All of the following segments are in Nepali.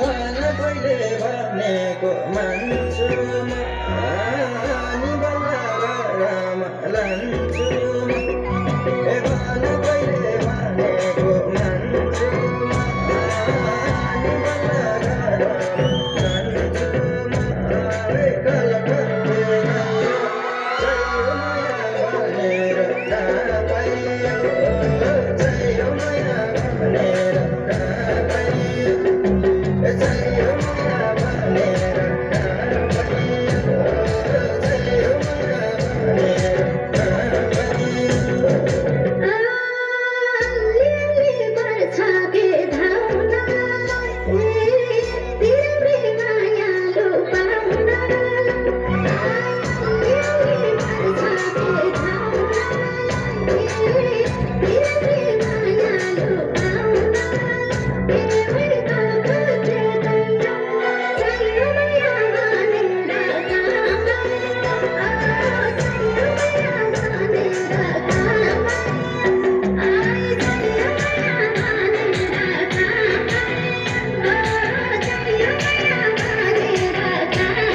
भन कहिले भनेको मान्छु म अनि बल्ल घरमा लान्छु ए भन कहिले भनेको मान्छु म अनि बल्ल घरमा लान्छु ए कलकत्ते चाहियो माया भनेर कहाँ पाइयो चाहियो माया भनेर कहाँ पाइयो चाहियो माया भनेर कहाँ पाइयो चाहियो माया भनेर कहाँ पाइयो अलिअलि पर्छ के धाउनलाई तिम्रै मायालु पाउनलाई अलिअलि पर्छ के धाउनलाई तिम्रै मायालु पाउनलाई एउटै कलकत्ते चाहियो माया भनेर कहाँ पाइयो चाहियो माया भनेर कहाँ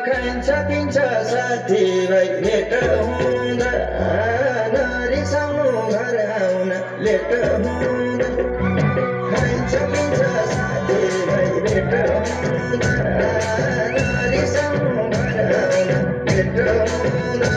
खाइन्छ पिन्छ साथीभाइ भेट हुँदा नरिसाउनु घर आउन लेट हुँदा खाइन्छ पिन्छ साथीभाइ भेट हुँदा नरिसाउनु घर आउन लेट हुँदा